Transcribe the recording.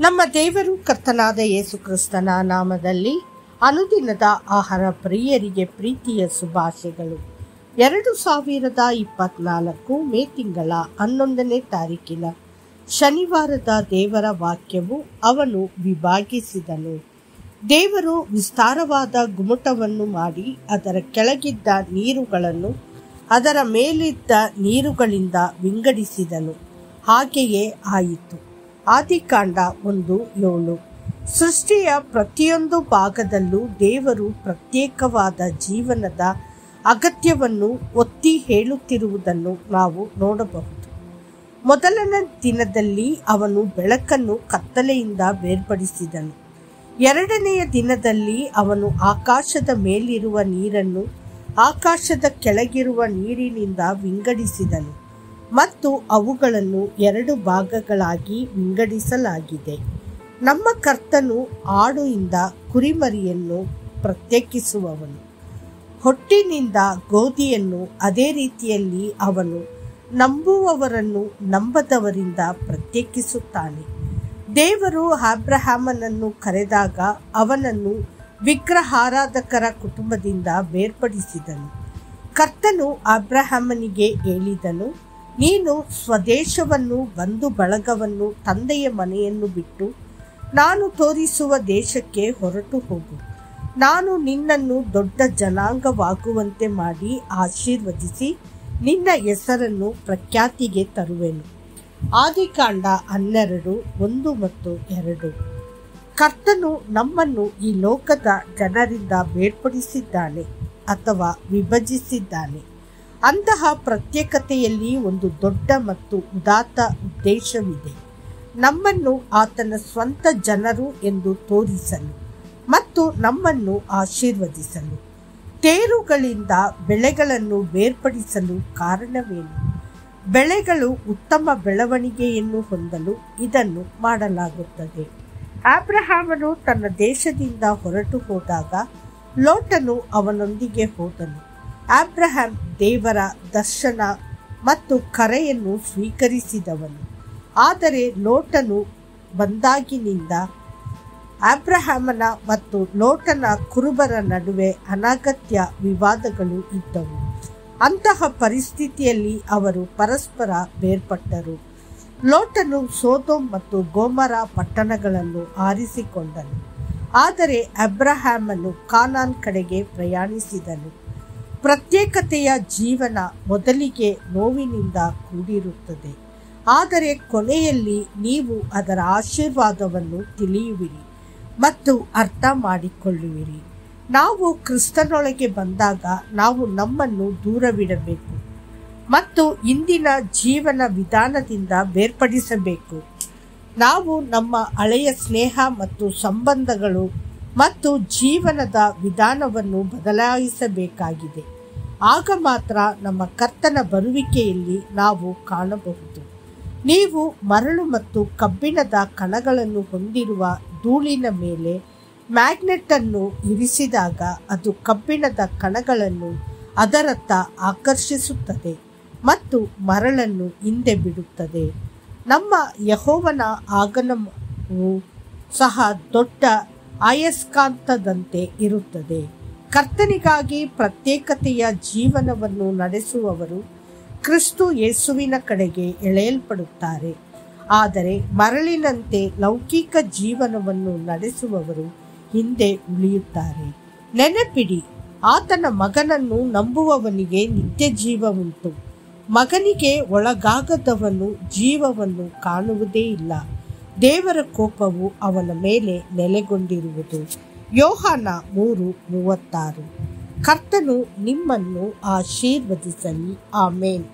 ನಮ್ಮ ದೇವರು ಕರ್ತನಾದ ಯೇಸು ಕ್ರಿಸ್ತನ ನಾಮದಲ್ಲಿ ಅನುದಿನದ ಆಹಾರ ಪ್ರಿಯರಿಗೆ ಪ್ರೀತಿಯ ಶುಭಾಶಯಗಳು. 2024 ಮೇ ತಿಂಗಳ 11ನೇ ತಾರೀಕಿನ ಶನಿವಾರದ ದೇವರ ವಾಕ್ಯವು, ಅವನು ವಿಭಾಗಿಸಿದನು. ದೇವರು ವಿಸ್ತಾರವಾದ ಗುಮ್ಮಟವನ್ನು ಮಾಡಿ ಅದರ ಕೆಳಗಿದ್ದ ನೀರುಗಳನ್ನು ಅದರ ಮೇಲಿದ್ದ ನೀರುಗಳಿಂದ ವಿಂಗಡಿಸಿದನು. ಹಾಗೆಯೇ ಆಯಿತು. ಆದಿಕಾಂಡ 1:7. ಸೃಷ್ಟಿಯ ಪ್ರತಿಯೊಂದು ಭಾಗದಲ್ಲೂ ದೇವರು ಪ್ರತ್ಯೇಕವಾದ ಜೀವನದ ಅಗತ್ಯವನ್ನು ಒತ್ತಿ ಹೇಳುತ್ತಿರುವುದನ್ನು ನಾವು ನೋಡಬಹುದು. ಮೊದಲನೇ ದಿನದಲ್ಲಿ ಅವನು ಬೆಳಕನ್ನು ಕತ್ತಲೆಯಿಂದ ಬೇರ್ಪಡಿಸಿದನು. ಎರಡನೆಯ ದಿನದಲ್ಲಿ ಅವನು ಆಕಾಶದ ಮೇಲಿರುವ ನೀರನ್ನು ಆಕಾಶದ ಕೆಳಗಿರುವ ನೀರಿನಿಂದ ವಿಂಗಡಿಸಿದನು ಮತ್ತು ಅವುಗಳನ್ನು 2 ಭಾಗಗಳಾಗಿ ವಿಂಗಡಿಸಲಾಗಿದೆ. ನಮ್ಮ ಕರ್ತನು ಆಡುಯಿಂದ ಕುರಿಮರಿಯನ್ನು ಪ್ರತ್ಯೇಕಿಸುವವನು, ಹೊಟ್ಟಿನಿಂದ ಗೋಧಿಯನ್ನು ಅದೇ ರೀತಿಯಲ್ಲಿ ಅವನು ನಂಬುವವರನ್ನು ನಂಬದವರಿಂದ ಪ್ರತ್ಯೇಕಿಸುತ್ತಾನೆ. ದೇವರು ಅಬ್ರಹಾಮನನ್ನು ಕರೆದಾಗ ಅವನನ್ನು ವಿಗ್ರಹಾರಾಧಕರ ಕುಟುಂಬದಿಂದ ಬೇರ್ಪಡಿಸಿದನು. ಕರ್ತನು ಅಬ್ರಹಾಮನಿಗೆ ಹೇಳಿದನು, ನೀನು ಸ್ವದೇಶವನ್ನು, ಬಂಧು ಬಳಗವನ್ನು, ತಂದೆಯ ಮನೆಯನ್ನು ಬಿಟ್ಟು ನಾನು ತೋರಿಸುವ ದೇಶಕ್ಕೆ ಹೊರಟು ಹೋಗು. ನಾನು ನಿನ್ನನ್ನು ದೊಡ್ಡ ಜನಾಂಗವಾಗುವಂತೆ ಮಾಡಿ ಆಶೀರ್ವದಿಸಿ ನಿನ್ನ ಹೆಸರನ್ನು ಪ್ರಖ್ಯಾತಿಗೆ ತರುವೆನು. ಆದಿಕಾಂಡ 12:1 ಮತ್ತು 2. ಕರ್ತನು ನಮ್ಮನ್ನು ಈ ಲೋಕದ ಜನರಿಂದ ಬೇರ್ಪಡಿಸಿದ್ದಾನೆ ಅಥವಾ ವಿಭಜಿಸಿದ್ದಾನೆ. ಅಂತಹ ಪ್ರತ್ಯೇಕತೆಯಲ್ಲಿ ಒಂದು ದೊಡ್ಡ ಮತ್ತು ಉದಾತ್ತ ಉದ್ದೇಶವಿದೆ. ನಮ್ಮನ್ನು ಆತನ ಸ್ವಂತ ಜನರು ಎಂದು ತೋರಿಸಲು ಮತ್ತು ನಮ್ಮನ್ನು ಆಶೀರ್ವದಿಸಲು. ತೇರುಗಳಿಂದ ಬೆಳೆಗಳನ್ನು ಬೇರ್ಪಡಿಸಲು ಕಾರಣವೇನು? ಬೆಳೆಗಳು ಉತ್ತಮ ಬೆಳವಣಿಗೆಯನ್ನು ಹೊಂದಲು ಇದನ್ನು ಮಾಡಲಾಗುತ್ತದೆ. ಅಬ್ರಹಾಮನು ತನ್ನ ದೇಶದಿಂದ ಹೊರಟು ಹೋದಾಗ ಲೋಟನು ಅವನೊಂದಿಗೆ ಹೋದನು. ಅಬ್ರಹಾಂ ದೇವರ ದರ್ಶನ ಮತ್ತು ಕರೆಯನ್ನು ಸ್ವೀಕರಿಸಿದವನು. ಆದರೆ ಲೋಟನು ಬಂದಾಗಿನಿಂದ ಅಬ್ರಹಾಮನ ಮತ್ತು ಲೋಟನ ಕುರುಬರ ನಡುವೆ ಅನಗತ್ಯ ವಿವಾದಗಳು ಇದ್ದವು. ಅಂತಹ ಪರಿಸ್ಥಿತಿಯಲ್ಲಿ ಅವರು ಪರಸ್ಪರ ಬೇರ್ಪಟ್ಟರು. ಲೋಟನು ಸೊದೋಮ್ ಮತ್ತು ಗೊಮೋರ ಪಟ್ಟಣಗಳನ್ನು ಆರಿಸಿಕೊಂಡನು. ಆದರೆ ಅಬ್ರಹಾಮನು ಕಾನಾನ್ ಕಡೆಗೆ ಪ್ರಯಾಣಿಸಿದನು. ಪ್ರತ್ಯೇಕತೆಯ ಜೀವನ ಮೊದಲಿಗೆ ನೋವಿನಿಂದ ಕೂಡಿರುತ್ತದೆ, ಆದರೆ ಕೊನೆಯಲ್ಲಿ ನೀವು ಅದರ ಆಶೀರ್ವಾದವನ್ನು ತಿಳಿಯುವಿರಿ ಮತ್ತು ಅರ್ಥ ಮಾಡಿಕೊಳ್ಳುವಿರಿ. ನಾವು ಕ್ರಿಸ್ತನೊಳಗೆ ಬಂದಾಗ ನಾವು ನಮ್ಮನ್ನು ದೂರವಿಡಬೇಕು ಮತ್ತು ಇಂದಿನ ಜೀವನ ವಿಧಾನದಿಂದ ಬೇರ್ಪಡಿಸಬೇಕು. ನಾವು ನಮ್ಮ ಹಳೆಯ ಸ್ನೇಹ ಮತ್ತು ಸಂಬಂಧಗಳು ಮತ್ತು ಜೀವನದ ವಿಧಾನವನ್ನು ಬದಲಾಯಿಸಬೇಕಾಗಿದೆ. ಆಗ ಮಾತ್ರ ನಮ್ಮ ಕರ್ತನ ಬರುವಿಕೆಯಲ್ಲಿ ನಾವು ಕಾಣಬಹುದು. ನೀವು ಮರಳು ಮತ್ತು ಕಬ್ಬಿಣದ ಕಣಗಳನ್ನು ಹೊಂದಿರುವ ಧೂಳಿನ ಮೇಲೆ ಮ್ಯಾಗ್ನೆಟ್ ಅನ್ನು ಇರಿಸಿದಾಗ ಅದು ಕಬ್ಬಿಣದ ಕಣಗಳನ್ನು ಅದರತ್ತ ಆಕರ್ಷಿಸುತ್ತದೆ ಮತ್ತು ಮರಳನ್ನು ಹಿಂದೆ ಬಿಡುತ್ತದೆ. ನಮ್ಮ ಯೆಹೋವನ ಆಗಮನವು ಸಹ ದೊಡ್ಡ ಅಯಸ್ಕಾಂತದಂತೆ ಇರುತ್ತದೆ. ಕರ್ತನಿಗಾಗಿ ಪ್ರತ್ಯೇಕತೆಯ ಜೀವನವನ್ನು ನಡೆಸುವವರು ಕ್ರಿಸ್ತ ಯೇಸುವಿನ ಕಡೆಗೆ ಎಳೆಯಲ್ಪಡುತ್ತಾರೆ. ಆದರೆ ಮರಳಿನಂತೆ ಲೌಕಿಕ ಜೀವನವನ್ನು ನಡೆಸುವವರು ಹಿಂದೆ ಉಳಿಯುತ್ತಾರೆ. ನೆನಪಿಡಿ, ಆತನ ಮಗನನ್ನು ನಂಬುವವನಿಗೆ ನಿತ್ಯ ಜೀವವುಂಟು. ಮಗನಿಗೆ ಒಳಗಾಗದವನು ಜೀವವನ್ನು ಕಾಣುವುದೇ ಇಲ್ಲ. ದೇವರ ಕೋಪವು ಅವನ ಮೇಲೆ ನೆಲೆಗೊಂಡಿರುವುದು. ಯೋಹಾನ 3:36. ಕರ್ತನು ನಿಮ್ಮನ್ನು ಆಶೀರ್ವದಿಸಲಿ. ಆಮೇನ್.